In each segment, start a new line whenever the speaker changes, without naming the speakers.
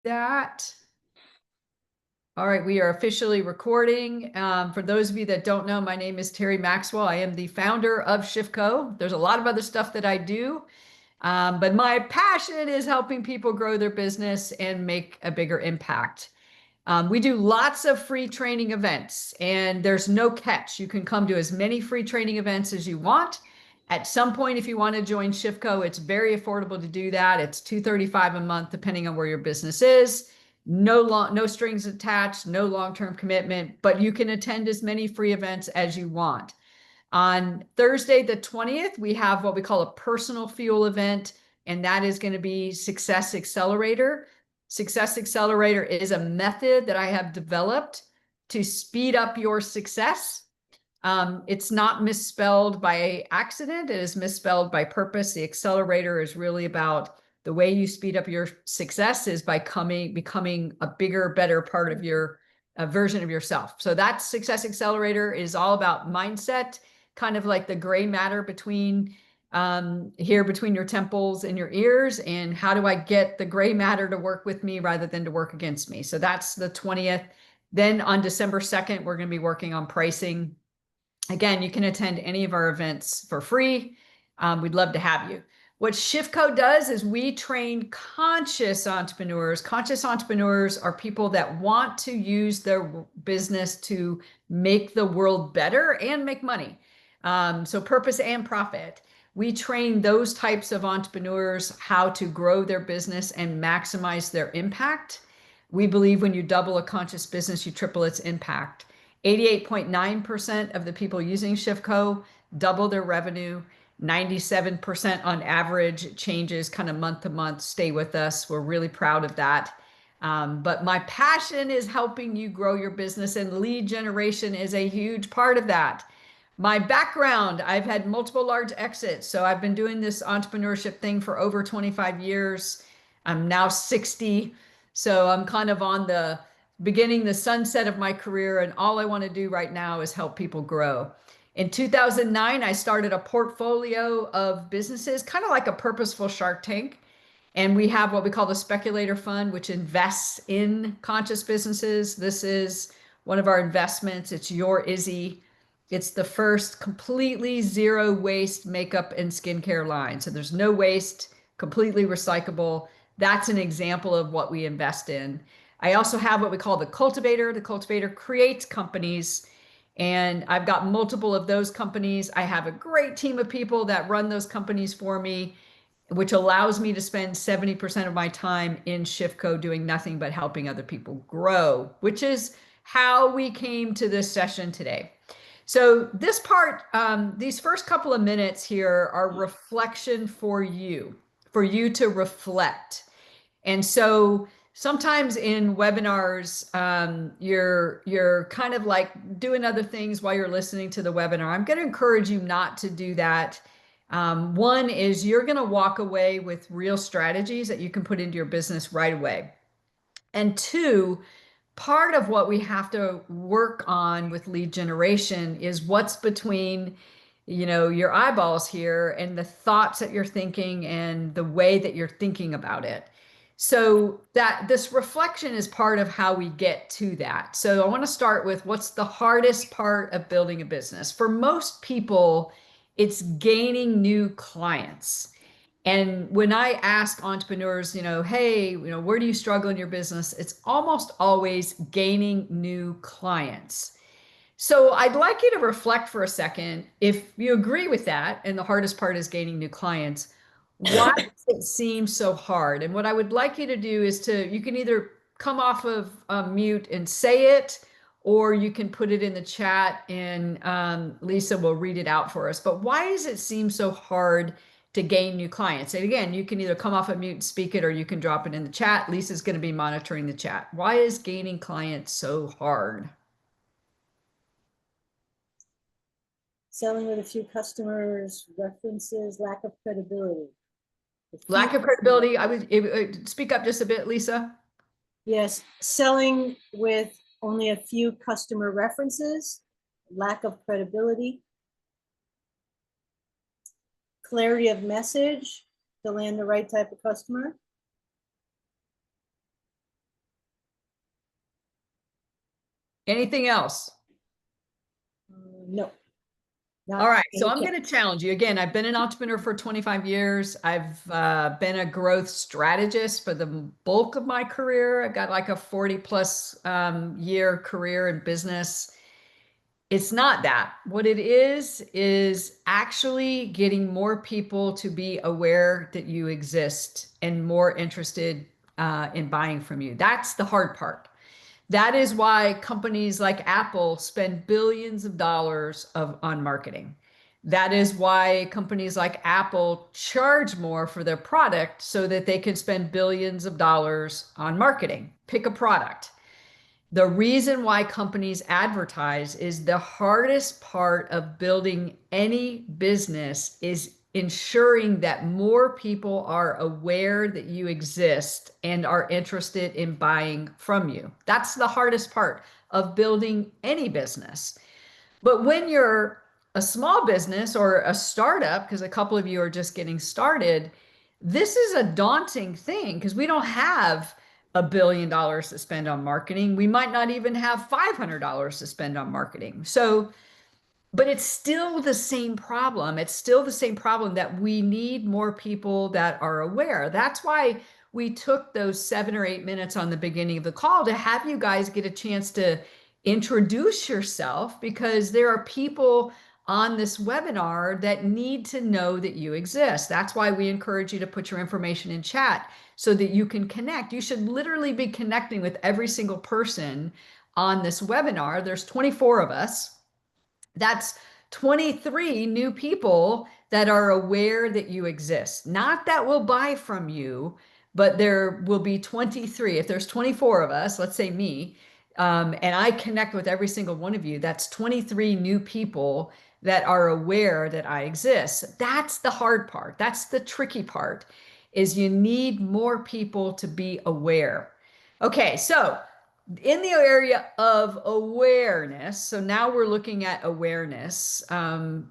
that. All right, we are officially recording. For those of you that don't know, my name is Terri Maxwell. I am the founder of ShiftCo. There's a lot of other stuff that I do, but my passion is helping people grow their business and make a bigger impact. We do lots of free training events, and there's no catch. You can come to as many free training events as you want. At some point, if you want to join ShiftCo, it's very affordable to do that. It's $235 a month, depending on where your business is. No strings attached, no long-term commitment, but you can attend as many free events as you want. On Thursday, the 20th, we have what we call a personal fuel event, and that is going to be Success Accelerator. Success Accelerator is a method that I have developed to speed up your success. It's not misspelled by accident. It is misspelled by purpose. The accelerator is really about the way you speed up your success is by becoming a bigger, better part of your version of yourself. So that Success Accelerator is all about mindset, kind of like the gray matter between here between your temples and your ears, and how do I get the gray matter to work with me rather than to work against me. So that's the 20th. Then on December 2nd, we're going to be working on pricing. Again, you can attend any of our events for free. We'd love to have you. What ShiftCo does is we train conscious entrepreneurs. Conscious entrepreneurs are people that want to use their business to make the world better and make money. So purpose and profit. We train those types of entrepreneurs how to grow their business and maximize their impact. We believe when you double a conscious business, you triple its impact. 88.9% of the people using ShiftCo double their revenue. 97% on average changes kind of month to month. Stay with us. We're really proud of that. But my passion is helping you grow your business, and lead generation is a huge part of that. My background, I've had multiple large exits. So I've been doing this entrepreneurship thing for over 25 years. I'm now 60. So I'm kind of on the beginning, the sunset of my career. And all I want to do right now is help people grow. In 2009, I started a portfolio of businesses, kind of like a purposeful Shark Tank. And we have what we call the Speculator Fund, which invests in conscious businesses. This is one of our investments. It's Your Izzy. It's the first completely zero waste makeup and skincare line. So there's no waste, completely recyclable. That's an example of what we invest in. I also have what we call the Cultivator. The Cultivator creates companies, and I've got multiple of those companies. I have a great team of people that run those companies for me, which allows me to spend 70% of my time in ShiftCo doing nothing but helping other people grow, which is how we came to this session today. So this part, these first couple of minutes here are reflection for you to reflect. And so sometimes in webinars, you're kind of like doing other things while you're listening to the webinar. I'm going to encourage you not to do that. One is you're going to walk away with real strategies that you can put into your business right away. And two, part of what we have to work on with lead generation is what's between, your eyeballs here and the thoughts that you're thinking and the way that you're thinking about it. So that this reflection is part of how we get to that. So I want to start with what's the hardest part of building a business. For most people, it's gaining new clients. And when I ask entrepreneurs, hey, where do you struggle in your business? It's almost always gaining new clients. So I'd like you to reflect for a second. If you agree with that, and the hardest part is gaining new clients, why does it seem so hard? And what I would like you to do is you can either come off of mute and say it, or you can put it in the chat and Lisa will read it out for us. But why does it seem so hard to gain new clients? And again, you can either come off of mute and speak it, or you can drop it in the chat. Lisa's going to be monitoring the chat. Why is gaining clients so hard?
Selling with a few customers, references, lack of credibility.
Lack of credibility. I would speak up just a bit, Lisa.
Yes, selling with only a few customer references, lack of credibility, clarity of message to land the right type of customer,
Anything else?
No,
All
not
right, so I'm
anything.
going to challenge you again. I've been an entrepreneur for 25 years. I've been a growth strategist for the bulk of my career. I've got like a 40 plus year career in business. It's not that. What it is actually getting more people to be aware that you exist and more interested in buying from you. That's the hard part. That is why companies like Apple spend billions of dollars on marketing. That is why companies like Apple charge more for their product so that they can spend billions of dollars on marketing. Pick a product. The reason why companies advertise is the hardest part of building any business is ensuring that more people are aware that you exist and are interested in buying from you. That's the hardest part of building any business. But when you're a small business or a startup, because a couple of you are just getting started, this is a daunting thing because we don't have $1 billion to spend on marketing. We might not even have $500 to spend on marketing. So but it's still the same problem. It's still the same problem that we need more people that are aware. That's why we took those 7 or 8 minutes on the beginning of the call to have you guys get a chance to introduce yourself because there are people on this webinar that need to know that you exist. That's why we encourage you to put your information in chat so that you can connect. You should literally be connecting with every single person on this webinar. There's 24 of us. That's 23 new people that are aware that you exist. Not that will buy from you, but there will be 23. If there's 24 of us, let's say me, and I connect with every single one of you, that's 23 new people that are aware that I exist. That's the hard part. That's the tricky part, is you need more people to be aware. Okay, so in the area of awareness, so now we're looking at awareness,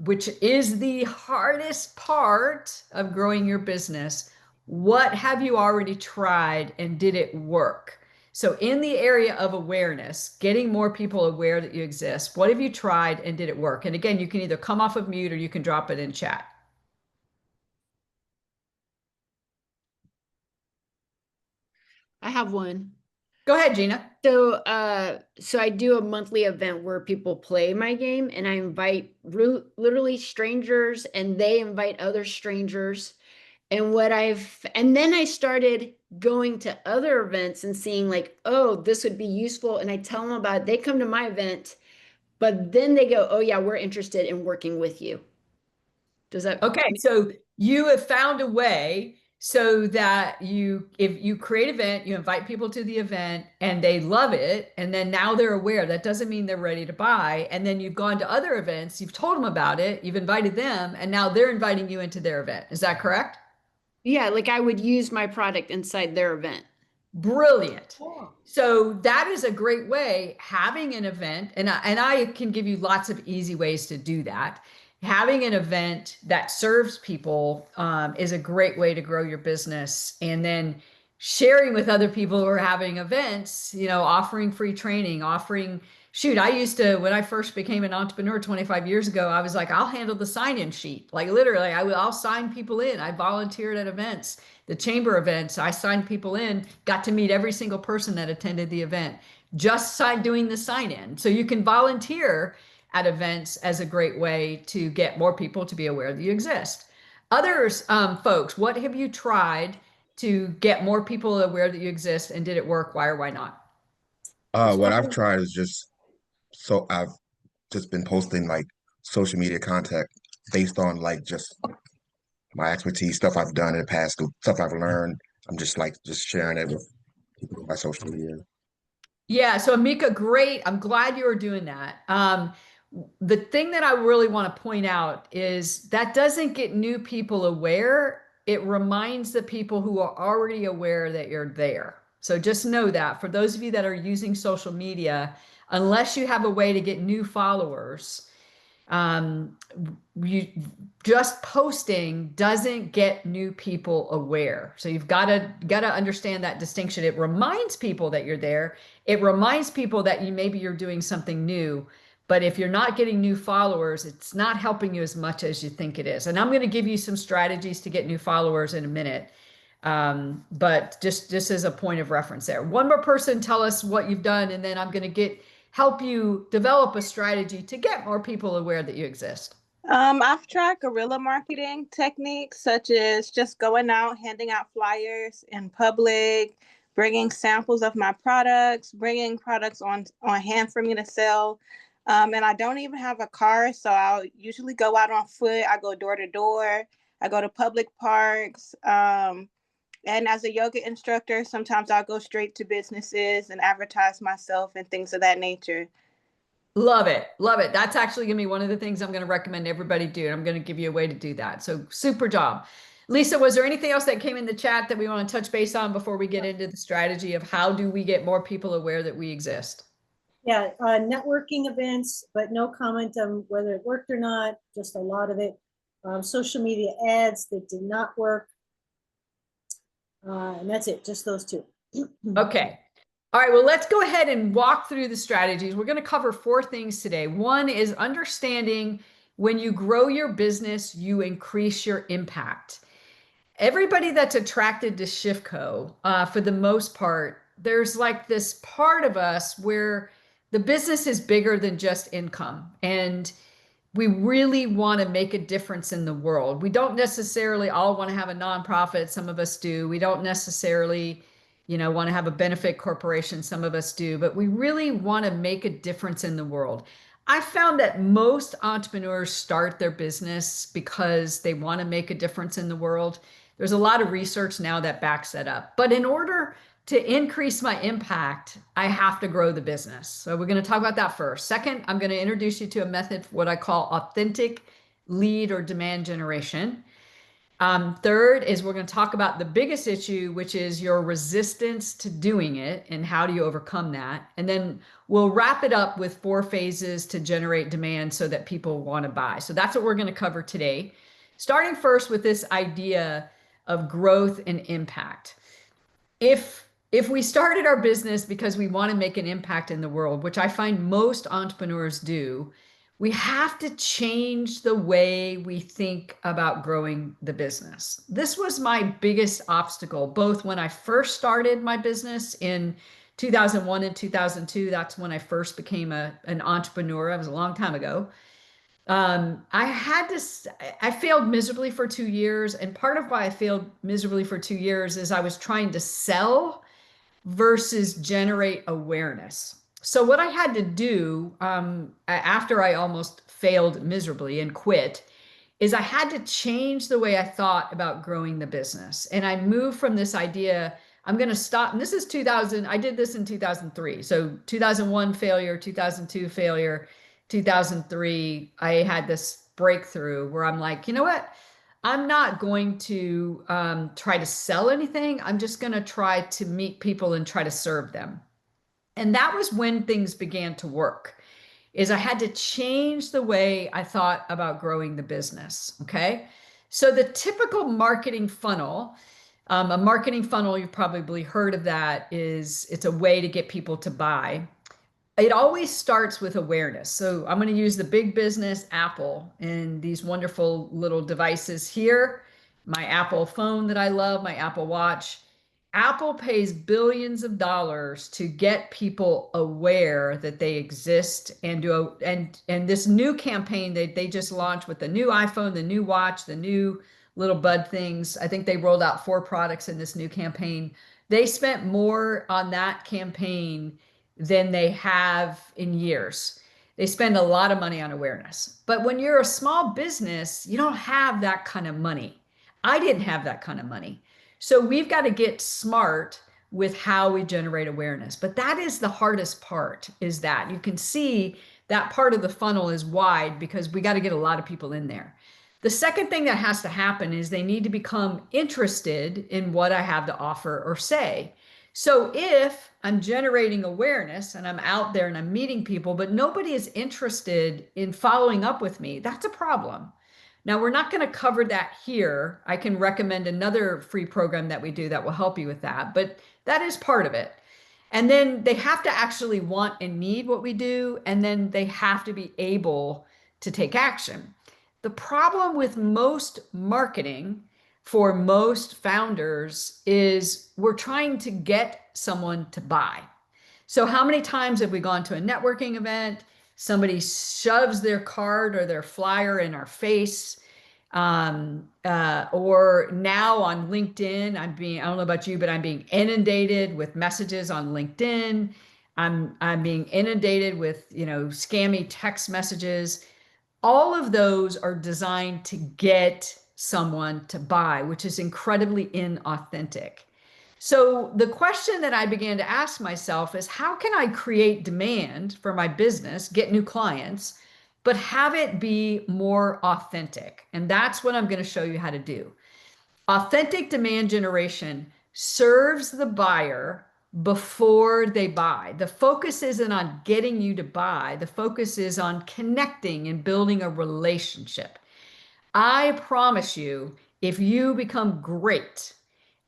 which is the hardest part of growing your business. What have you already tried and did it work? So, in the area of awareness, getting more people aware that you exist, what have you tried and did it work? And again, you can either come off of mute or you can drop it in chat.
I have one.
Go ahead, Gina.
So I do a monthly event where people play my game and I invite literally strangers and they invite other strangers. And then I started going to other events and seeing like, oh, this would be useful. And I tell them about it. They come to my event, but then they go, oh yeah, we're interested in working with you. Does that?
Okay, so you have found a way so that if you create an event, you invite people to the event and they love it, and then now they're aware. That doesn't mean they're ready to buy. And then you've gone to other events, you've told them about it, you've invited them, and now they're inviting you into their event. Is that correct?
Yeah, like I would use my product inside their event.
Brilliant.
Oh,
So that is a great way, having an event, and I can give you lots of easy ways to do that. Having an event that serves people is a great way to grow your business. And then sharing with other people who are having events, offering free training, shoot, I used to, when I first became an entrepreneur 25 years ago, I was like, I'll handle the sign-in sheet. Like literally, I'll sign people in. I volunteered at events, the chamber events. I signed people in, got to meet every single person that attended the event, just doing the sign-in. So you can volunteer at events as a great way to get more people to be aware that you exist. Others, folks, what have you tried to get more people aware that you exist, and did it work? Why or why not?
What I've tried is I've just been posting like social media content based on like just my expertise, stuff I've done in the past, stuff I've learned. I'm just sharing it with people on my social media.
Yeah, so Amika, great. I'm glad you are doing that. The thing that I really want to point out is that doesn't get new people aware. It reminds the people who are already aware that you're there. So just know that for those of you that are using social media, unless you have a way to get new followers, You just posting doesn't get new people aware. So you've got to understand that distinction. It reminds people that you're there. It reminds people that maybe you're doing something new. But if you're not getting new followers, it's not helping you as much as you think it is. And I'm going to give you some strategies to get new followers in a minute. But just as a point of reference there. One more person, tell us what you've done, and then I'm going to help you develop a strategy to get more people aware that you exist.
I've tried guerrilla marketing techniques, such as just going out, handing out flyers in public, bringing samples of my products, bringing products on hand for me to sell. And I don't even have a car, so I'll usually go out on foot. I go door to door. I go to public parks. And as a yoga instructor, sometimes I'll go straight to businesses and advertise myself and things of that nature.
Love it. Love it. That's actually going to be one of the things I'm going to recommend everybody do. And I'm going to give you a way to do that. So super job. Lisa, was there anything else that came in the chat that we want to touch base on before we get into the strategy of how do we get more people aware that we exist?
Yeah, networking events, but no comment on whether it worked or not, just a lot of it. Social media ads that did not work. And that's it, just those two.
Okay. All right, well, let's go ahead and walk through the strategies. We're going to cover 4 things today. One is understanding when you grow your business, you increase your impact. Everybody that's attracted to Shifco, for the most part, there's like this part of us where the business is bigger than just income. And we really want to make a difference in the world. We don't necessarily all want to have a nonprofit. Some of us do. We don't necessarily, want to have a benefit corporation. Some of us do, but we really want to make a difference in the world. I found that most entrepreneurs start their business because they want to make a difference in the world. There's a lot of research now that backs that up. But in order to increase my impact, I have to grow the business. So we're going to talk about that first. Second, I'm going to introduce you to a method, what I call authentic lead or demand generation. Third is we're going to talk about the biggest issue, which is your resistance to doing it and how do you overcome that. And then we'll wrap it up with 4 phases to generate demand so that people want to buy. So that's what we're going to cover today. Starting first with this idea of growth and impact. If we started our business because we want to make an impact in the world, which I find most entrepreneurs do, we have to change the way we think about growing the business. This was my biggest obstacle, both when I first started my business in 2001 and 2002. That's when I first became an entrepreneur. It was a long time ago. I failed miserably for 2 years. And part of why I failed miserably for 2 years is I was trying to sell versus generate awareness. So what I had to do after I almost failed miserably and quit is I had to change the way I thought about growing the business. And I moved from this idea, I'm going to stop. And this is 2000. I did this in 2003. So 2001 failure, 2002 failure, 2003, I had this breakthrough where I'm like, you know what? I'm not going to try to sell anything. I'm just going to try to meet people and try to serve them. And that was when things began to work, is I had to change the way I thought about growing the business. Okay. So the typical marketing funnel, a marketing funnel, you've probably heard of that, it's a way to get people to buy. It always starts with awareness. So I'm going to use the big business Apple and these wonderful little devices here, my Apple phone that I love, my Apple Watch. Apple pays billions of dollars to get people aware that they exist and this new campaign they just launched with the new iPhone, the new watch, the new little bud things. I think they rolled out 4 products in this new campaign. They spent more on that campaign than they have in years. They spend a lot of money on awareness. But when you're a small business, you don't have that kind of money. I didn't have that kind of money. So we've got to get smart with how we generate awareness. But that is the hardest part, is that you can see that part of the funnel is wide because we got to get a lot of people in there. The second thing that has to happen is they need to become interested in what I have to offer or say. So if I'm generating awareness and I'm out there and I'm meeting people, but nobody is interested in following up with me, that's a problem. Now, we're not going to cover that here. I can recommend another free program that we do that will help you with that, but that is part of it. And then they have to actually want and need what we do, and then they have to be able to take action. The problem with most marketing for most founders is we're trying to get someone to buy. So how many times have we gone to a networking event? Somebody shoves their card or their flyer in our face. Or now on LinkedIn, I don't know about you, but I'm being inundated with messages on LinkedIn. I'm being inundated with, scammy text messages. All of those are designed to get someone to buy, which is incredibly inauthentic. So the question that I began to ask myself is, how can I create demand for my business, get new clients, but have it be more authentic? And that's what I'm going to show you how to do. Authentic demand generation serves the buyer before they buy. The focus isn't on getting you to buy. The focus is on connecting and building a relationship. I promise you, if you become great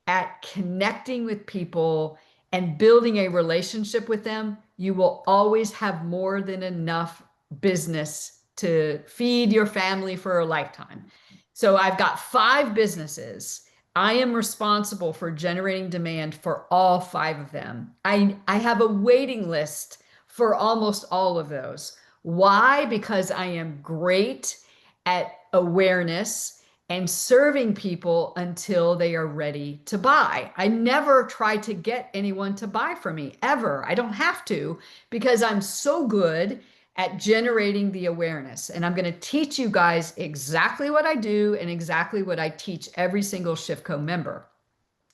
at connecting with people and building a relationship with them, you will always have more than enough business to feed your family for a lifetime. So I've got 5 businesses. I am responsible for generating demand for all 5 of them. I have a waiting list for almost all of those. Why? Because I am great at awareness and serving people until they are ready to buy. I never try to get anyone to buy from me, ever. I don't have to, because I'm so good at generating the awareness. And I'm going to teach you guys exactly what I do and exactly what I teach every single ShiftCo member.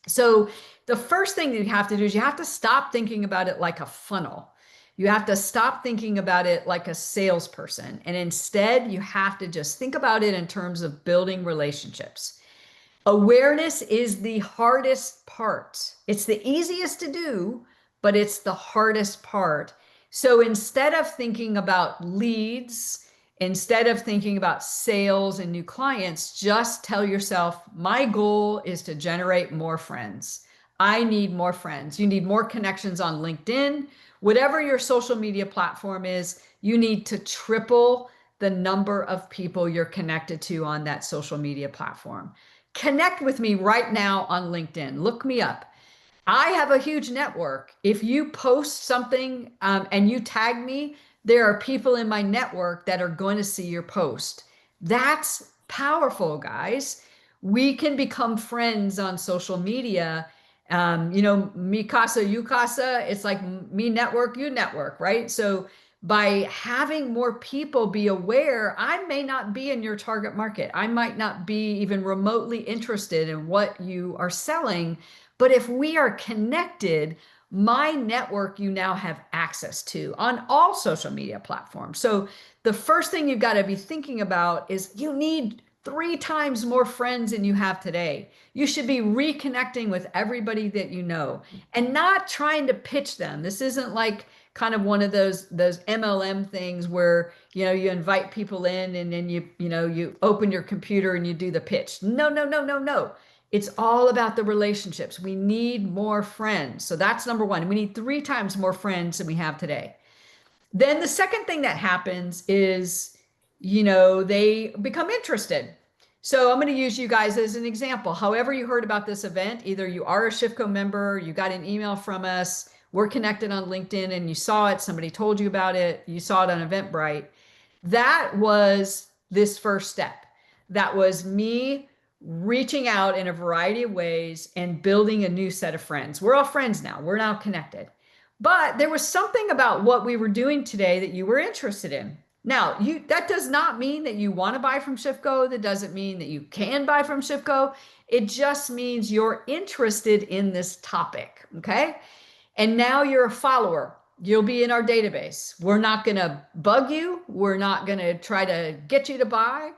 So the first thing that you have to do is you have to stop thinking about it like a funnel. You have to stop thinking about it like a salesperson. And instead, you have to just think about it in terms of building relationships. Awareness is the hardest part. It's the easiest to do, but it's the hardest part. So instead of thinking about leads, instead of thinking about sales and new clients, just tell yourself, my goal is to generate more friends. I need more friends. You need more connections on LinkedIn. Whatever your social media platform is, you need to triple the number of people you're connected to on that social media platform. Connect with me right now on LinkedIn. Look me up. I have a huge network. If you post something and you tag me, there are people in my network that are going to see your post. That's powerful, guys. We can become friends on social media. Me casa, you casa, it's like me network, you network, right? So by having more people be aware, I may not be in your target market. I might not be even remotely interested in what you are selling. But if we are connected, my network you now have access to on all social media platforms. So the first thing you've got to be thinking about is you need 3 times more friends than you have today. You should be reconnecting with everybody that you know and not trying to pitch them. This isn't like kind of one of those MLM things where, you invite people in and then you open your computer and you do the pitch. No, no, no, no, no. It's all about the relationships. We need more friends. So that's number 1. We need 3 times more friends than we have today. Then the second thing that happens is, they become interested. So I'm going to use you guys as an example. However you heard about this event, either you are a ShiftCo member, you got an email from us, we're connected on LinkedIn and you saw it, somebody told you about it, you saw it on Eventbrite. That was this first step. That was me reaching out in a variety of ways and building a new set of friends. We're all friends now. We're now connected. But there was something about what we were doing today that you were interested in. Now, that does not mean that you want to buy from ShiftCo. That doesn't mean that you can buy from ShiftCo. It just means you're interested in this topic, okay? And now you're a follower. You'll be in our database. We're not going to bug you. We're not going to try to get you to buy.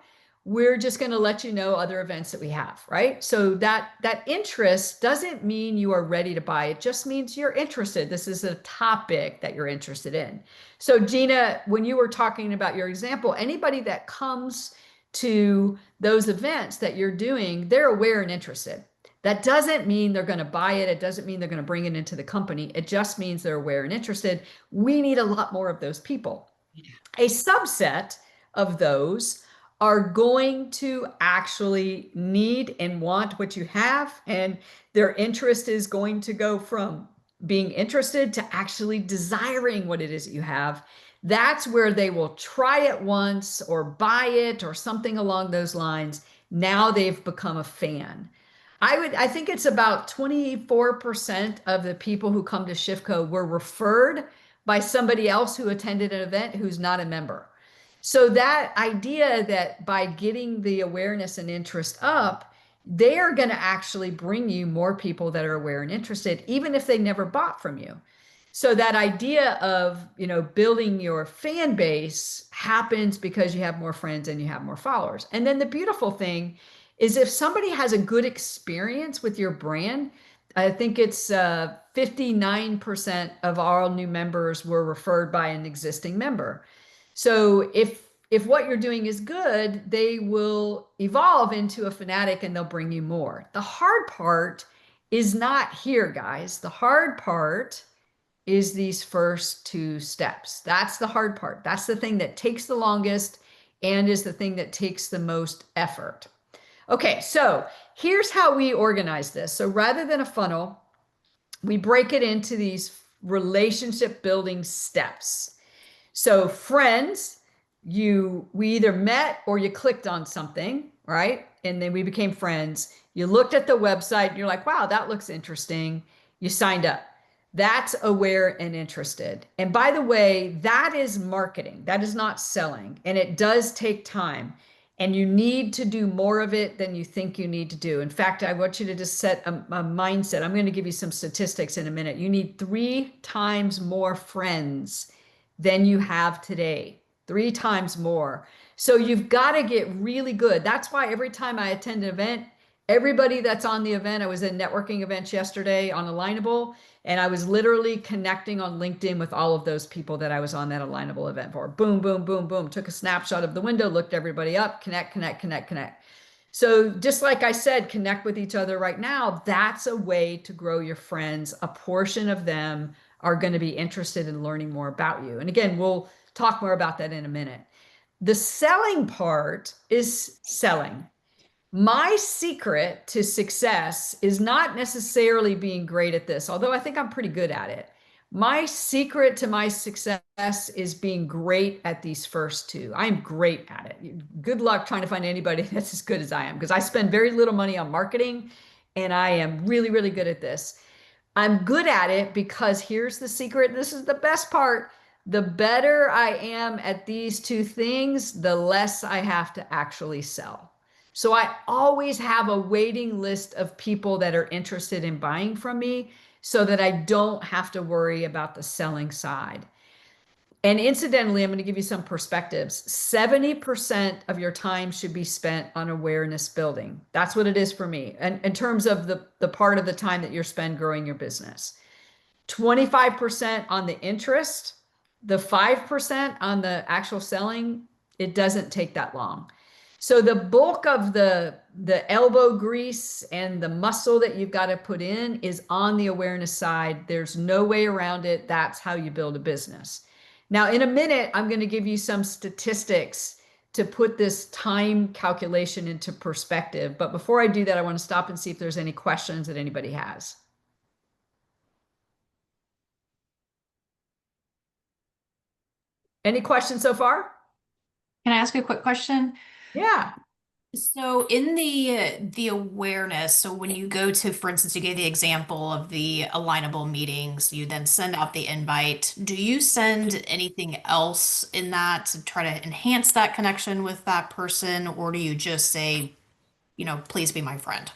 we're just going to let you know other events that we have, right? So that interest doesn't mean you are ready to buy. It just means you're interested. This is a topic that you're interested in. So Gina, when you were talking about your example, anybody that comes to those events that you're doing, they're aware and interested. That doesn't mean they're going to buy it. It doesn't mean they're going to bring it into the company. It just means they're aware and interested. We need a lot more of those people. A subset of those are going to actually need and want what you have, and their interest is going to go from being interested to actually desiring what it is that you have. That's where they will try it once or buy it or something along those lines. Now they've become a fan. I think it's about 24% of the people who come to ShiftCo were referred by somebody else who attended an event who's not a member. So that idea that by getting the awareness and interest up, they are going to actually bring you more people that are aware and interested, even if they never bought from you. So that idea of, building your fan base happens because you have more friends and you have more followers. And then the beautiful thing is if somebody has a good experience with your brand, I think it's 59% of all new members were referred by an existing member. So if what you're doing is good, they will evolve into a fanatic and they'll bring you more. The hard part is not here, guys. The hard part is these first two steps. That's the hard part. That's the thing that takes the longest and is the thing that takes the most effort. Okay, so here's how we organize this. So rather than a funnel, we break it into these relationship building steps. So friends, we either met or you clicked on something, right? And then we became friends. You looked at the website and you're like, wow, that looks interesting. You signed up. That's aware and interested. And by the way, that is marketing. That is not selling. And it does take time. And you need to do more of it than you think you need to do. In fact, I want you to just set a mindset. I'm going to give you some statistics in a minute. You need 3 times more friends than you have today, 3 times more. So you've got to get really good. That's why every time I attend an event, everybody that's on the event, I was in networking events yesterday on Alignable, and I was literally connecting on LinkedIn with all of those people that I was on that Alignable event for. Boom, boom, boom, boom. Took a snapshot of the window, looked everybody up, connect, connect, connect, connect. So just like I said, connect with each other right now. That's a way to grow your friends. A portion of them are going to be interested in learning more about you. And again, we'll talk more about that in a minute. The selling part is selling. My secret to success is not necessarily being great at this, although I think I'm pretty good at it. My secret to my success is being great at these first 2. I'm great at it. Good luck trying to find anybody that's as good as I am, because I spend very little money on marketing and I am really, really good at this. I'm good at it because here's the secret. This is the best part. The better I am at these 2 things, the less I have to actually sell. So I always have a waiting list of people that are interested in buying from me so that I don't have to worry about the selling side. And incidentally, I'm going to give you some perspectives. 70% of your time should be spent on awareness building. That's what it is for me. And in terms of the part of the time that you're spent growing your business, 25% on the interest, the 5% on the actual selling, it doesn't take that long. So the bulk of the elbow grease and the muscle that you've got to put in is on the awareness side. There's no way around it. That's how you build a business. Now, in a minute, I'm going to give you some statistics to put this time calculation into perspective. But before I do that, I want to stop and see if there's any questions that anybody has. Any questions so far?
Can I ask a quick question?
Yeah.
So in the awareness, so when you go to, for instance, you gave the example of the alignable meetings, you then send out the invite. Do you send anything else in that to try to enhance that connection with that person, or do you just say, please be my friend?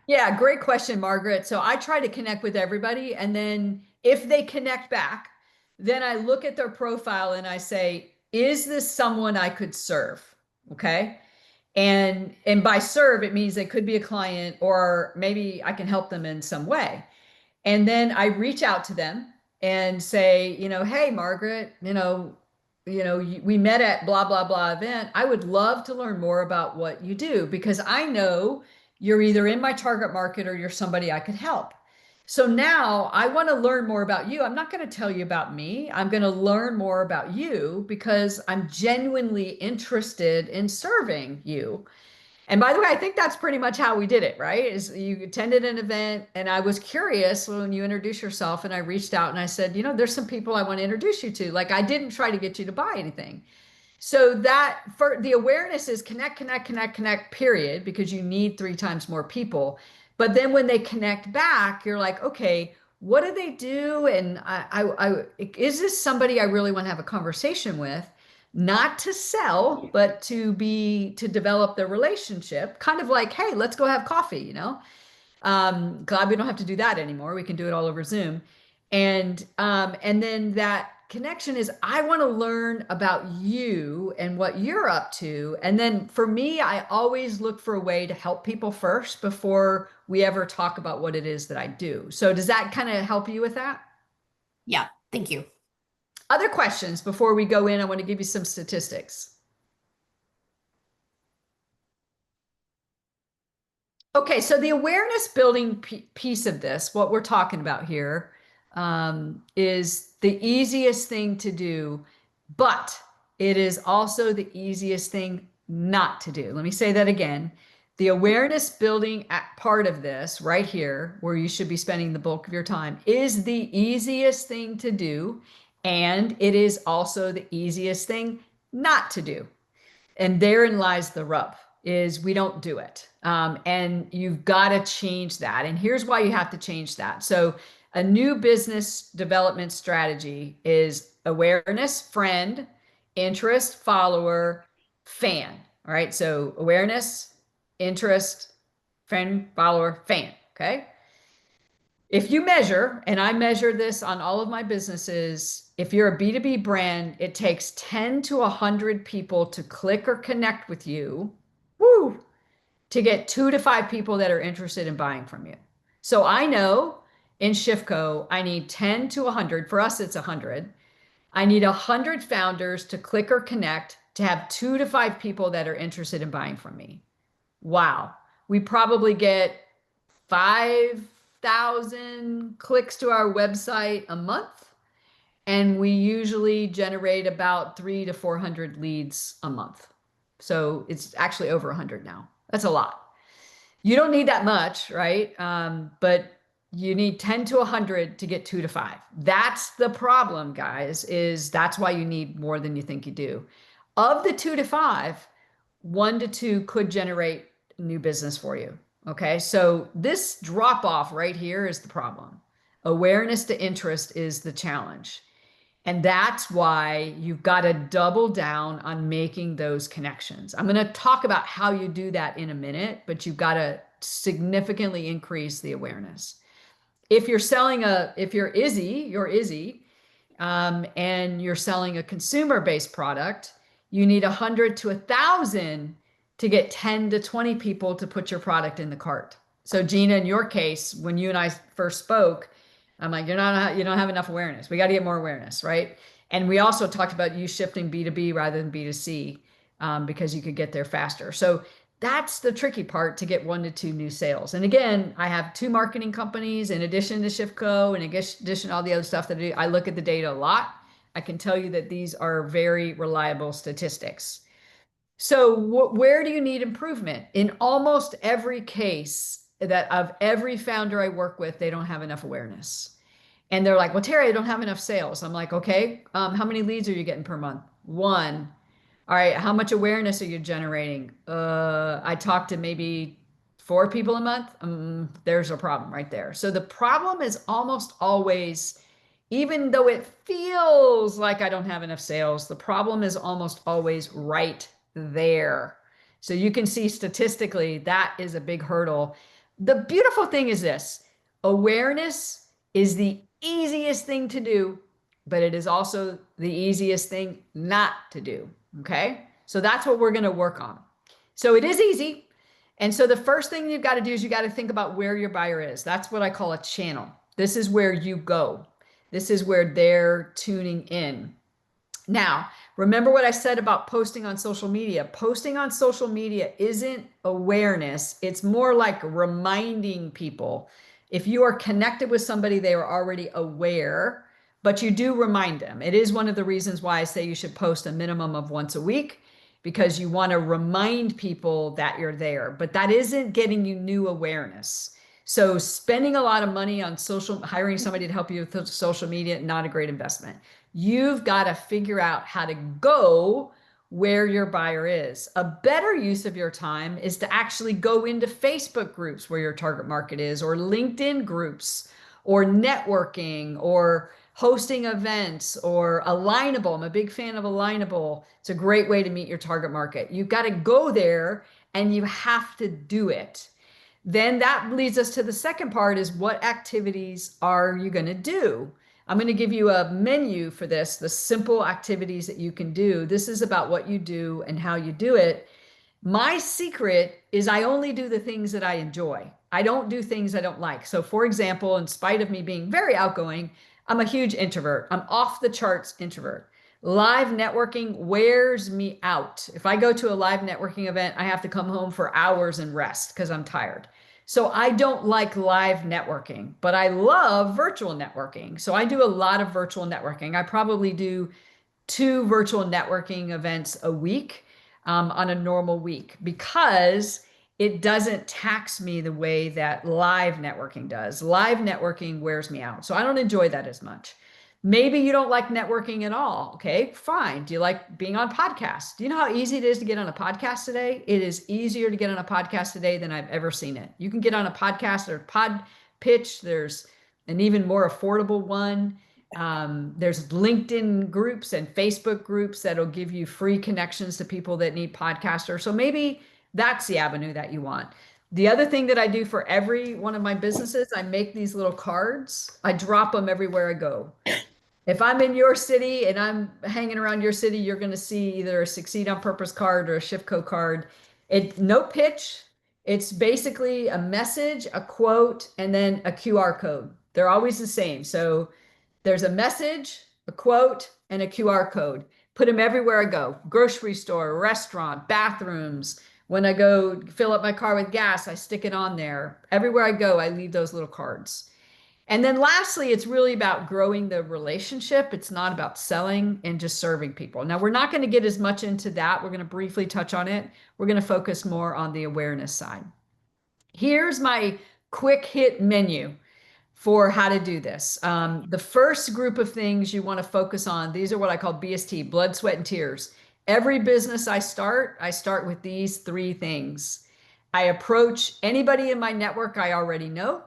Yeah, great question, Margaret. So I try to connect with everybody, and then if they connect back, then I look at their profile and I say, is this someone I could serve? Okay. And by serve, it means they could be a client, or maybe I can help them in some way. And then I reach out to them and say, hey, Margaret, we met at blah, blah, blah event. I would love to learn more about what you do, because I know you're either in my target market or you're somebody I could help. So now I want to learn more about you. I'm not going to tell you about me. I'm going to learn more about you because I'm genuinely interested in serving you. And by the way, I think that's pretty much how we did it, right? Is you attended an event, and I was curious when you introduced yourself, and I reached out and I said, there's some people I want to introduce you to. Like, I didn't try to get you to buy anything. So that, for the awareness, is connect, connect, connect, connect, period, because you need 3 times more people. But then when they connect back, you're like, okay, what do they do? And is this somebody I really want to have a conversation with? Not to sell, but to develop the relationship, kind of like, hey, let's go have coffee, glad we don't have to do that anymore. We can do it all over Zoom. And then that connection is, I want to learn about you and what you're up to. And then for me, I always look for a way to help people first before we ever talk about what it is that I do. So does that kind of help you with that?
Yeah, thank you.
Other questions before we go in? I want to give you some statistics. Okay, so the awareness building piece of this, what we're talking about here, is the easiest thing to do, but it is also the easiest thing not to do. Let me say that again. The awareness building part of this right here, where you should be spending the bulk of your time, is the easiest thing to do. And it is also the easiest thing not to do. And therein lies the rub, is we don't do it. And you've got to change that. And here's why you have to change that. So a new business development strategy is awareness, friend, interest, follower, fan. All right. So awareness, interest, friend, follower, fan. Okay. If you measure, and I measure this on all of my businesses, if you're a B2B brand, it takes 10 to 100 people to click or connect with you, woo, to get 2 to 5 people that are interested in buying from you. So I know in Shifco, I need 10 to 100. For us, it's 100. I need 100 founders to click or connect to have 2 to 5 people that are interested in buying from me. Wow. We probably get 5,000 clicks to our website a month, and we usually generate about 300 to 400 leads a month. So it's actually over 100 now. That's a lot. You don't need that much, right? But you need 10 to 100 to get 2 to 5. That's the problem, guys, is that's why you need more than you think you do. Of the 2 to 5, 1 to 2 could generate new business for you. Okay, so this drop off right here is the problem. Awareness to interest is the challenge. And that's why you've got to double down on making those connections. I'm going to talk about how you do that in a minute, but you've got to significantly increase the awareness. If you're you're Izzy, and you're selling a consumer-based product, you need 100 to 1,000 to get 10 to 20 people to put your product in the cart. So Gina, in your case, when you and I first spoke, I'm like, you don't have enough awareness. We got to get more awareness, right? And we also talked about you shifting B2B rather than B2C, because you could get there faster. So that's the tricky part, to get 1 to 2 new sales. And again, I have 2 marketing companies in addition to Shifco, and in addition to all the other stuff that I do. I look at the data a lot. I can tell you that these are very reliable statistics. So where do you need improvement? In almost every case that of every founder I work with, they don't have enough awareness. And they're like, well, Terri, I don't have enough sales. I'm like, okay, how many leads are you getting per month? 1. All right, how much awareness are you generating? I talk to maybe 4 people a month. There's a problem right there. So the problem is almost always, even though it feels like I don't have enough sales, the problem is almost always right there. So you can see statistically that is a big hurdle. The beautiful thing is this: awareness is the easiest thing to do, but it is also the easiest thing not to do. Okay. So that's what we're going to work on. So it is easy. And so the first thing you've got to do is you got to think about where your buyer is. That's what I call a channel. This is where you go. This is where they're tuning in. Now, remember what I said about posting on social media. Posting on social media isn't awareness. It's more like reminding people. If you are connected with somebody, they are already aware, but you do remind them. It is one of the reasons why I say you should post a minimum of once a week, because you want to remind people that you're there, but that isn't getting you new awareness. So spending a lot of money on hiring somebody to help you with social media, not a great investment. You've got to figure out how to go where your buyer is. A better use of your time is to actually go into Facebook groups where your target market is, or LinkedIn groups, or networking, or hosting events, or Alignable. I'm a big fan of Alignable. It's a great way to meet your target market. You've got to go there and you have to do it. Then that leads us to the second part, is what activities are you going to do? I'm going to give you a menu for this, the simple activities that you can do. This is about what you do and how you do it. My secret is I only do the things that I enjoy. I don't do things I don't like. So for example, in spite of me being very outgoing, I'm a huge introvert. I'm off the charts introvert. Live networking wears me out. If I go to a live networking event, I have to come home for hours and rest because I'm tired. So I don't like live networking, but I love virtual networking. So I do a lot of virtual networking. I probably do 2 virtual networking events a week on a normal week, because it doesn't tax me the way that live networking does. Live networking wears me out. So I don't enjoy that as much. Maybe you don't like networking at all. Okay, fine. Do you like being on podcasts? Do you know how easy it is to get on a podcast today? It is easier to get on a podcast today than I've ever seen it. You can get on a podcast or Pod Pitch. There's an even more affordable one. There's LinkedIn groups and Facebook groups that'll give you free connections to people that need podcasters. So maybe that's the avenue that you want. The other thing that I do for every one of my businesses, I make these little cards. I drop them everywhere I go. If I'm in your city and I'm hanging around your city, you're going to see either a Succeed on Purpose card or a ShiftCo card. No pitch. It's basically a message, a quote, and then a QR code. They're always the same. So there's a message, a quote, and a QR code. Put them everywhere I go. Grocery store, restaurant, bathrooms. When I go fill up my car with gas, I stick it on there. Everywhere I go, I leave those little cards. And then lastly, it's really about growing the relationship. It's not about selling and just serving people. Now, we're not going to get as much into that. We're going to briefly touch on it. We're going to focus more on the awareness side. Here's my quick hit menu for how to do this. The first group of things you want to focus on, these are what I call BST, blood, sweat, and tears. Every business I start with these 3 things. I approach anybody in my network I already know.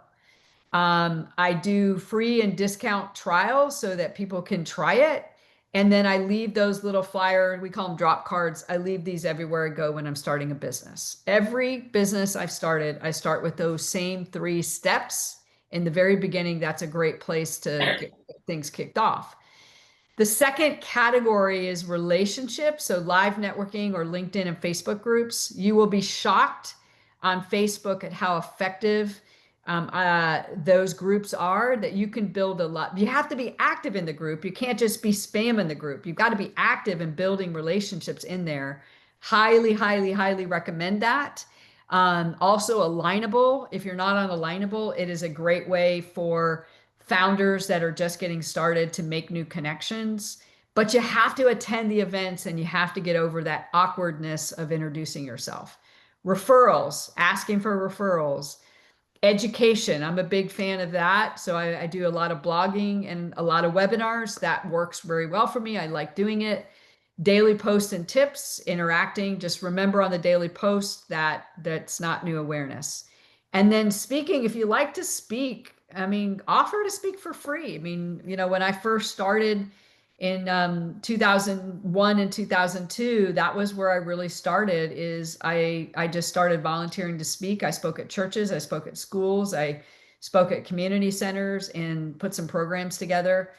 I do free and discount trials so that people can try it. And then I leave those little flyer, we call them drop cards. I leave these everywhere I go when I'm starting a business. Every business I've started, I start with those same 3 steps. In the very beginning, that's a great place to get things kicked off. The second category is relationships. So live networking or LinkedIn and Facebook groups. You will be shocked on Facebook at how effective those groups are, that you can build a lot. You have to be active in the group. You can't just be spamming the group. You've got to be active in building relationships in there. Highly, highly, highly recommend that. Also Alignable. If you're not on Alignable, it is a great way for founders that are just getting started to make new connections. But you have to attend the events and you have to get over that awkwardness of introducing yourself. Referrals, asking for referrals. Education, I'm a big fan of that. So I do a lot of blogging and a lot of webinars. That works very well for me. I like doing it. Daily posts and tips, interacting. Just remember on the daily post that that's not new awareness. And then speaking, if you like to speak, I mean, offer to speak for free. I mean, you know, when I first started in 2001 and 2002, that was where I really started. Is I just started volunteering to speak. I spoke at churches, I spoke at schools, I spoke at community centers and put some programs together.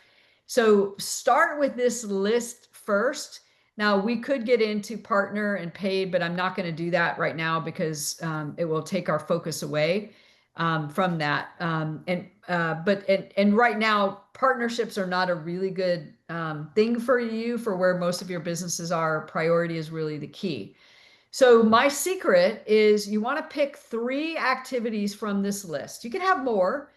So start with this list first. Now, we could get into partner and paid, but I'm not going to do that right now because it will take our focus away from that. And right now, partnerships are not a really good thing for you for where most of your businesses are. Priority is really the key. So my secret is you want to pick 3 activities from this list. You can have more,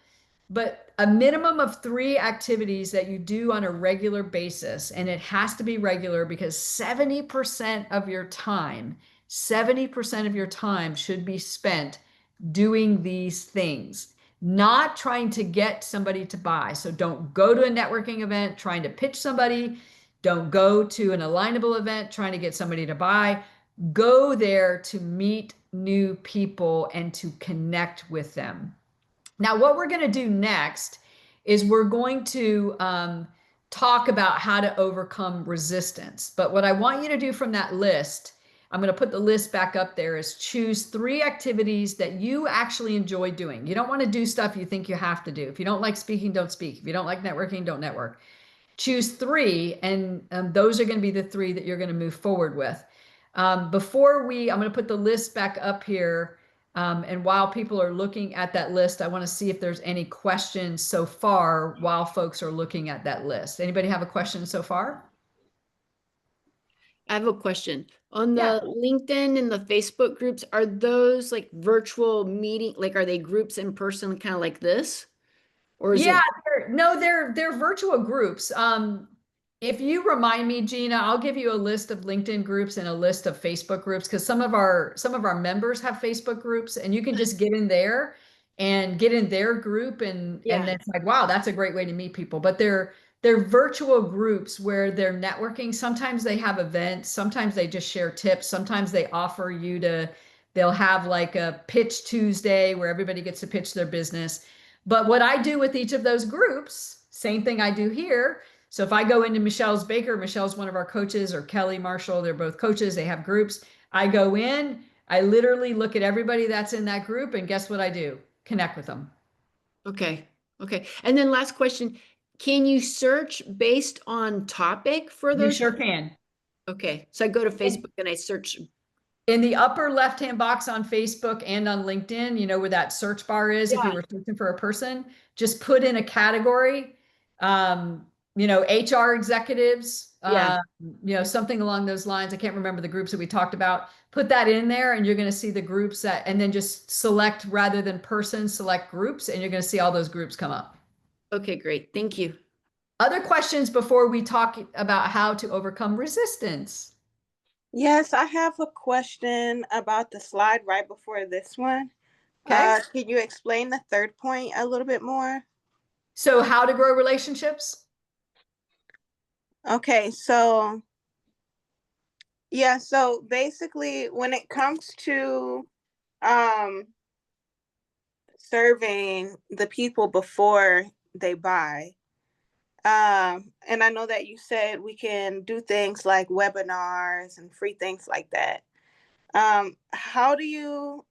but a minimum of 3 activities that you do on a regular basis. And it has to be regular because 70% of your time, 70% of your time should be spent doing these things, not trying to get somebody to buy. So don't go to a networking event trying to pitch somebody. Don't go to an alignable event trying to get somebody to buy. Go there to meet new people and to connect with them. Now, what we're going to do next is we're going to talk about how to overcome resistance. But what I want you to do from that list, I'm going to put the list back up there, is choose 3 activities that you actually enjoy doing. You don't want to do stuff you think you have to do. If you don't like speaking, don't speak. If you don't like networking, don't network. Choose 3, and those are going to be the 3 that you're going to move forward with. I'm going to put the list back up here. And while people are looking at that list, I want to see if there's any questions so far while folks are looking at that list. Anybody have a question so far?
I have a question. On
Yeah.
the LinkedIn and the Facebook groups, are those like virtual meeting? Like, are they groups in person, kind of like this? Or is
Yeah,
it?
they're virtual groups. If you remind me, Gina, I'll give you a list of LinkedIn groups and a list of Facebook groups because some of our members have Facebook groups, and you can just get in there and get in their group, and
Yeah.
then it's like, wow, that's a great way to meet people. But they're virtual groups where they're networking. Sometimes they have events, sometimes they just share tips, sometimes they offer you to, they'll have like a pitch Tuesday where everybody gets to pitch their business. But what I do with each of those groups, same thing I do here. So if I go into Michelle's Baker, Michelle's one of our coaches, or Kelly Marshall, they're both coaches, they have groups. I go in, I literally look at everybody that's in that group, and guess what I do? Connect with them.
Okay. Okay. And then last question, can you search based on topic for
You
those?
sure can.
Okay. So I go to Facebook and I search.
In the upper left-hand box on Facebook and on LinkedIn, you know where that search bar is, if you were searching for a person, just put in a category, HR executives,
Yeah.
something along those lines. I can't remember the groups that we talked about. Put that in there and you're going to see the groups that, and then just select, rather than persons, select groups, and you're going to see all those groups come up.
Okay, great. Thank you.
Other questions before we talk about how to overcome resistance?
Yes, I have a question about the slide right before this one.
Okay.
Can you explain the third point a little bit more?
So how to grow relationships?
Okay, so yeah, so basically when it comes to serving the people before they buy, and I know that you said we can do things like webinars and free things like that. How do you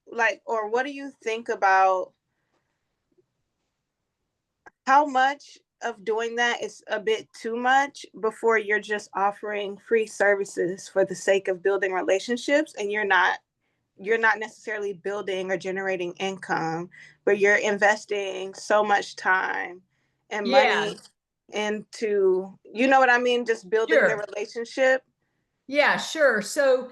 or what do you think about how much of doing that is a bit too much before you're just offering free services for the sake of building relationships, and you're not necessarily building or generating income, but you're investing so much time and money into, you know what I mean, just building the relationship.
Yeah, sure. So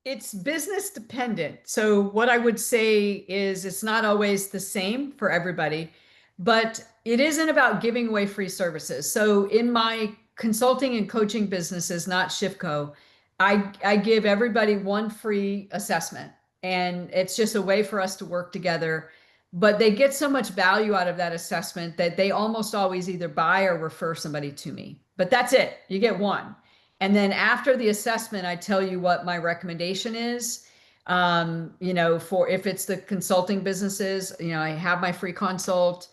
it's business dependent. So what I would say is it's not always the same for everybody, but it isn't about giving away free services. So in my consulting and coaching businesses, not Shifco, I give everybody one free assessment, and it's just a way for us to work together. But they get so much value out of that assessment that they almost always either buy or refer somebody to me. But that's it. You get one. And then after the assessment, I tell you what my recommendation is. For if it's the consulting businesses, I have my free consult,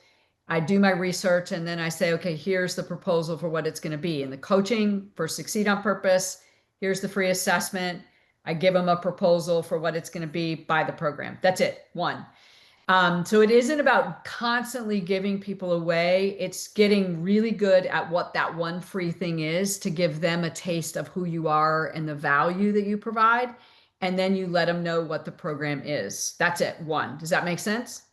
I do my research, and then I say, okay, here's the proposal for what it's going to be. In the coaching for Succeed on Purpose, here's the free assessment. I give them a proposal for what it's going to be by the program. That's it. One. So it isn't about constantly giving people away. It's getting really good at what that one free thing is to give them a taste of who you are and the value that you provide. And then you let them know what the program is. That's it. One. Does that make sense?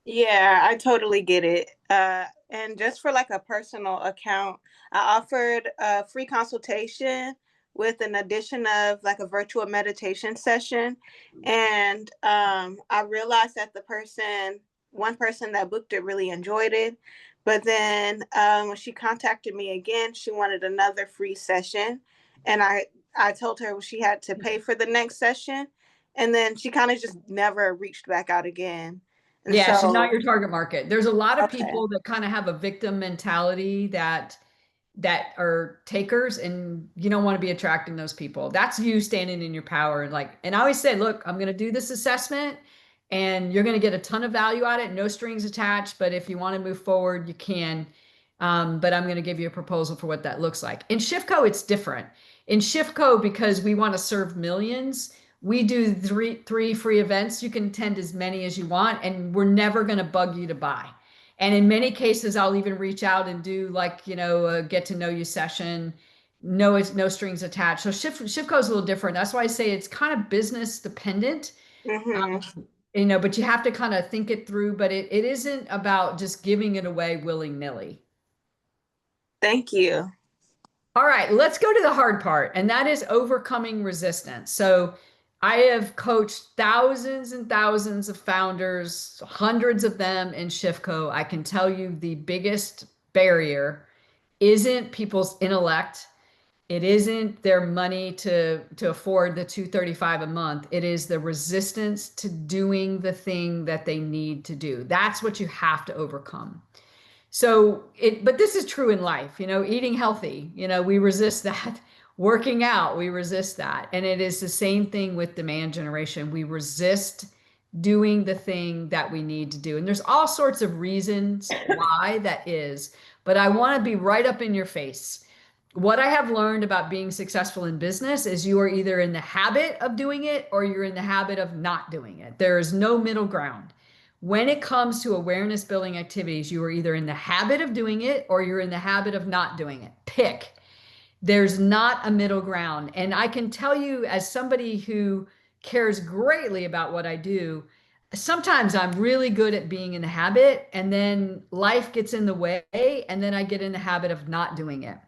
Yeah, I totally get it. And just for like a personal account, I offered a free consultation with an addition of like a virtual meditation session. And I realized that one person that booked it really enjoyed it. But then when she contacted me again, she wanted another free session. And I told her she had to pay for the next session. And then she kind of just never reached back out again. And
Yeah, she's not
so,
your target market. There's a lot of
okay.
people that kind of have a victim mentality that are takers, and you don't want to be attracting those people. That's you standing in your power. And I always say, look, I'm going to do this assessment and you're going to get a ton of value out of it, no strings attached. But if you want to move forward, you can. But I'm going to give you a proposal for what that looks like. In Shifco, it's different. In Shifco, because we want to serve millions, we do three free events. You can attend as many as you want, and we're never going to bug you to buy. And in many cases, I'll even reach out and do like, a get to know you session. No, it's no strings attached. So Shifco is a little different. That's why I say it's kind of business dependent.
Hmm.
But you have to kind of think it through, but it isn't about just giving it away willy-nilly.
Thank you.
All right, let's go to the hard part, and that is overcoming resistance. So I have coached thousands and thousands of founders, hundreds of them in Shifco. I can tell you the biggest barrier isn't people's intellect. It isn't their money to afford the 235 a month. It is the resistance to doing the thing that they need to do. That's what you have to overcome. But this is true in life, eating healthy, we resist that. Working out, we resist that. And it is the same thing with demand generation. We resist doing the thing that we need to do. And there's all sorts of reasons why that is, but I want to be right up in your face. What I have learned about being successful in business is you are either in the habit of doing it or you're in the habit of not doing it. There is no middle ground. When it comes to awareness building activities, you are either in the habit of doing it or you're in the habit of not doing it. Pick. There's not a middle ground. And I can tell you, as somebody who cares greatly about what I do, sometimes I'm really good at being in the habit, and then life gets in the way, and then I get in the habit of not doing it.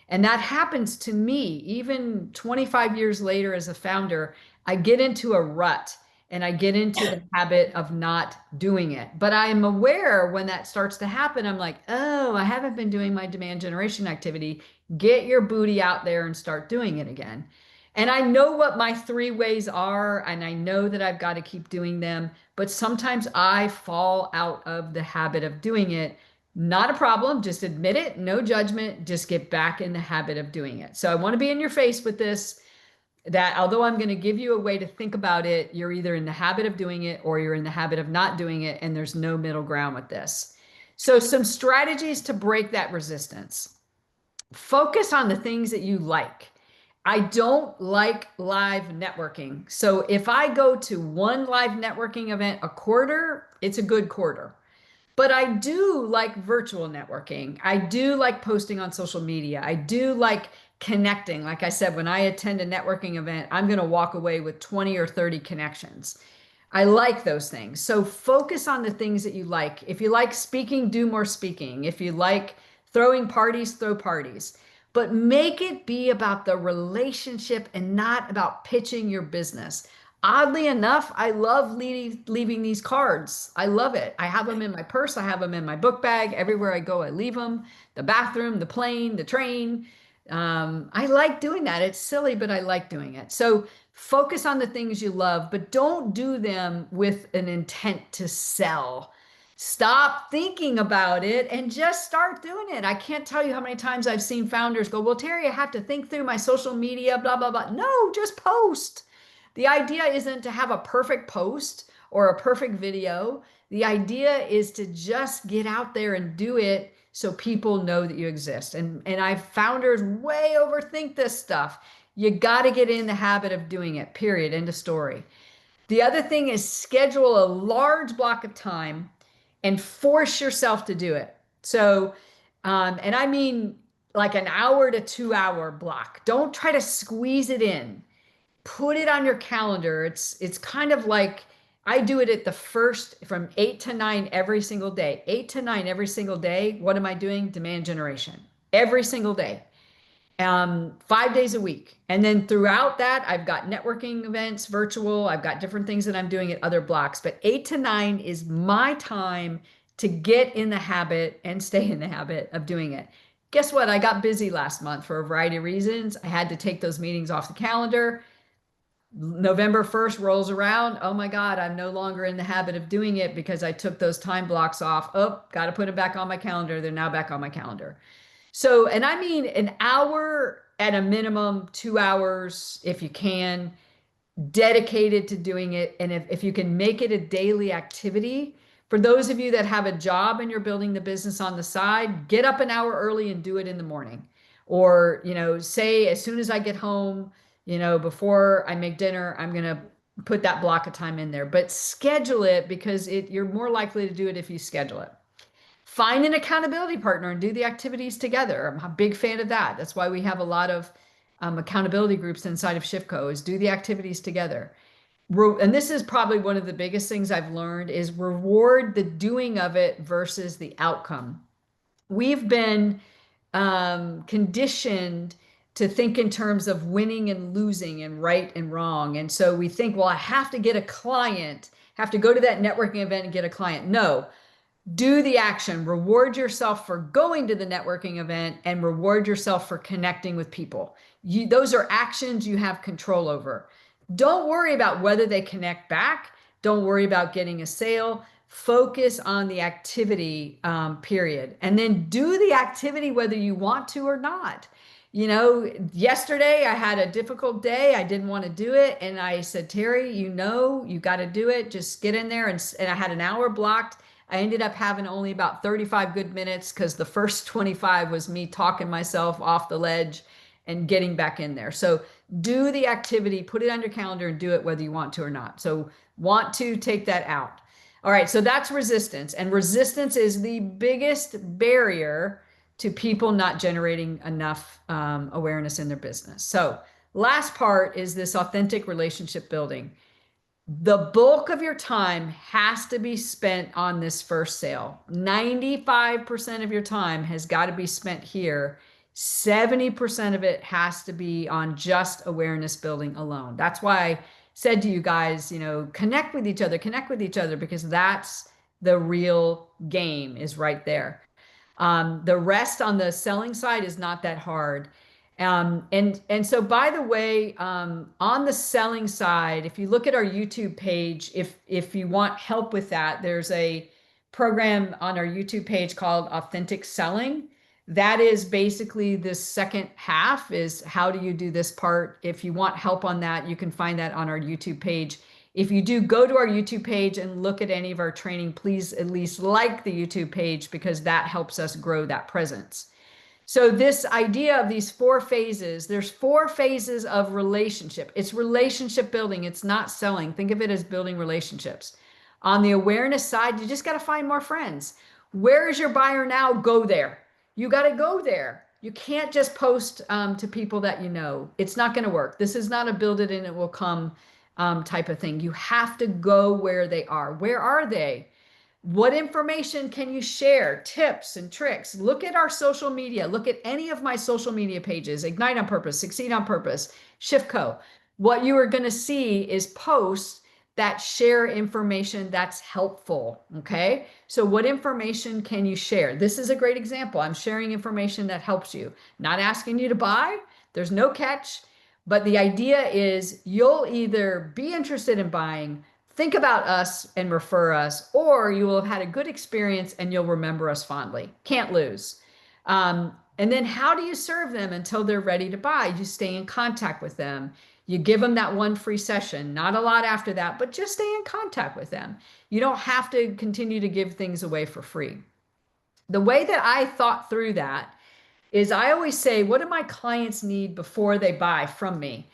And that happens to me even 25 years later as a founder. I get into a rut and I get into the habit of not doing it. But I'm aware when that starts to happen, I'm like, oh, I haven't been doing my demand generation activity. Get your booty out there and start doing it again. And I know what my 3 ways are, and I know that I've got to keep doing them. But sometimes I fall out of the habit of doing it. Not a problem. Just admit it. No judgment. Just get back in the habit of doing it. So I want to be in your face with this, that although I'm going to give you a way to think about it, you're either in the habit of doing it or you're in the habit of not doing it. And there's no middle ground with this. So some strategies to break that resistance. Focus on the things that you like. I don't like live networking. So if I go to one live networking event a quarter, it's a good quarter. But I do like virtual networking. I do like posting on social media. I do like connecting. Like I said, when I attend a networking event, I'm going to walk away with 20 or 30 connections. I like those things. So focus on the things that you like. If you like speaking, do more speaking. If you like throwing parties, throw parties. But make it be about the relationship and not about pitching your business. Oddly enough, I love leaving these cards. I love it. I have them in my purse. I have them in my book bag. Everywhere I go, I leave them. The bathroom, the plane, the train. I like doing that. It's silly, but I like doing it. So focus on the things you love, but don't do them with an intent to sell. Stop thinking about it and just start doing it. I can't tell you how many times I've seen founders go, well, Terri, I have to think through my social media, blah, blah, blah. No, just post. The idea isn't to have a perfect post or a perfect video. The idea is to just get out there and do it so people know that you exist. And I've founders way overthink this stuff. You got to get in the habit of doing it, period. End of story. The other thing is schedule a large block of time and force yourself to do it. So, and I mean like an hour to 2 hour block. Don't try to squeeze it in. Put it on your calendar. It's kind of like I do it at the first from 8 to 9 every single day. 8 to 9 every single day. What am I doing? Demand generation every single day. 5 days a week. And then throughout that, I've got networking events, virtual, I've got different things that I'm doing at other blocks, but 8 to 9 is my time to get in the habit and stay in the habit of doing it. Guess what? I got busy last month for a variety of reasons. I had to take those meetings off the calendar. November 1st rolls around. Oh my God, I'm no longer in the habit of doing it because I took those time blocks off. Oh, got to put them back on my calendar. They're now back on my calendar. So, and I mean an hour at a minimum, 2 hours if you can, dedicated to doing it. And if you can make it a daily activity, for those of you that have a job and you're building the business on the side, get up an hour early and do it in the morning. Or, say as soon as I get home, before I make dinner, I'm going to put that block of time in there, but schedule it because you're more likely to do it if you schedule it. Find an accountability partner and do the activities together. I'm a big fan of that. That's why we have a lot of accountability groups inside of ShiftCo is do the activities together. And this is probably one of the biggest things I've learned is reward the doing of it versus the outcome. We've been conditioned to think in terms of winning and losing and right and wrong. And so we think, well, I have to get a client, have to go to that networking event and get a client. No, do the action, reward yourself for going to the networking event and reward yourself for connecting with people. Those are actions you have control over. Don't worry about whether they connect back. Don't worry about getting a sale. Focus on the activity, period. And then do the activity whether you want to or not. Yesterday I had a difficult day. I didn't want to do it. And I said, Terri, you got to do it. Just get in there. And I had an hour blocked. I ended up having only about 35 good minutes because the first 25 was me talking myself off the ledge and getting back in there. So do the activity, put it on your calendar and do it whether you want to or not. So want to, take that out. All right, so that's resistance. And resistance is the biggest barrier to people not generating enough awareness in their business. So last part is this authentic relationship building. The bulk of your time has to be spent on this first sale. 95% of your time has got to be spent here. 70% of it has to be on just awareness building alone. That's why I said to you guys, connect with each other because that's the real game is right there. The rest on the selling side is not that hard. And so by the way, on the selling side, if you look at our YouTube page, if you want help with that, there's a program on our YouTube page called Authentic Selling. That is basically the second half is how do you do this part? If you want help on that, you can find that on our YouTube page. If you do go to our YouTube page and look at any of our training, please at least like the YouTube page because that helps us grow that presence. So this idea of these 4 phases, there's 4 phases of relationship. It's relationship building. It's not selling. Think of it as building relationships. On the awareness side, you just got to find more friends. Where is your buyer now? Go there. You got to go there. You can't just post to people that you know. It's not going to work. This is not a build it and it will come type of thing. You have to go where they are. Where are they? What information can you share? Tips and tricks. Look at our social media. Look at any of my social media pages, Ignite on Purpose, Succeed on Purpose, ShiftCo. What you are going to see is posts that share information that's helpful. Okay. So what information can you share? This is a great example. I'm sharing information that helps you, not asking you to buy. There's no catch, but the idea is you'll either be interested in buying, think about us and refer us, or you will have had a good experience and you'll remember us fondly. Can't lose. And then how do you serve them until they're ready to buy? You stay in contact with them. You give them that one free session, not a lot after that, but just stay in contact with them. You don't have to continue to give things away for free. The way that I thought through that is I always say, what do my clients need before they buy from me?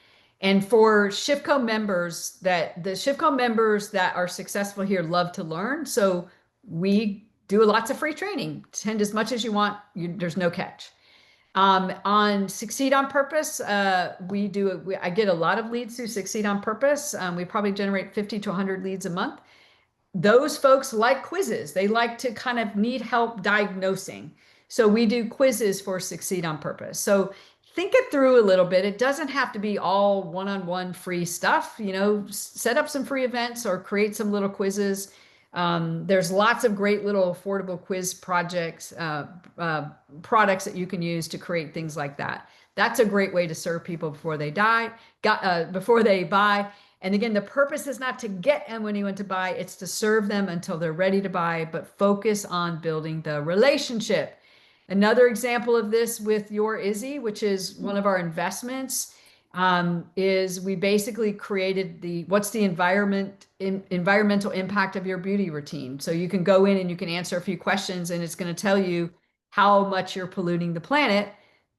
And for ShiftCo members, the ShiftCo members that are successful here love to learn. So we do lots of free training. Attend as much as you want. There's no catch. On Succeed on Purpose, I get a lot of leads through Succeed on Purpose. We probably generate 50 to 100 leads a month. Those folks like quizzes. They like to kind of need help diagnosing. So we do quizzes for Succeed on Purpose. So think it through a little bit. It doesn't have to be all one-on-one free stuff. Set up some free events or create some little quizzes. There's lots of great little affordable quiz products that you can use to create things like that. That's a great way to serve people before they buy. And again, the purpose is not to get anyone to buy, it's to serve them until they're ready to buy, but focus on building the relationship. Another example of this with Your Izzy, which is one of our investments, is we basically created what's the environmental impact of your beauty routine. So you can go in and you can answer a few questions and it's going to tell you how much you're polluting the planet.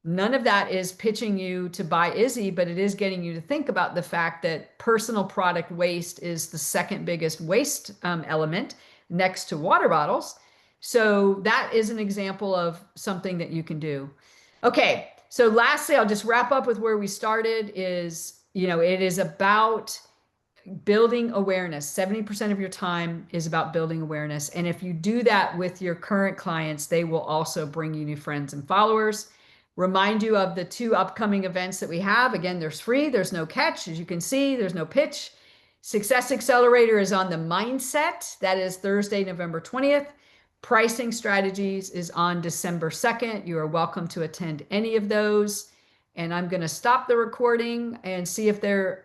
None of that is pitching you to buy Izzy, but it is getting you to think about the fact that personal product waste is the second biggest waste element next to water bottles. So that is an example of something that you can do. Okay, so lastly, I'll just wrap up with where we started is, it is about building awareness. 70% of your time is about building awareness. And if you do that with your current clients, they will also bring you new friends and followers. Remind you of the 2 upcoming events that we have. Again, there's free, there's no catch. As you can see, there's no pitch. Success Accelerator is on the mindset. That is Thursday, November 20th. Pricing Strategies is on December 2nd. You are welcome to attend any of those. And I'm going to stop the recording and see if there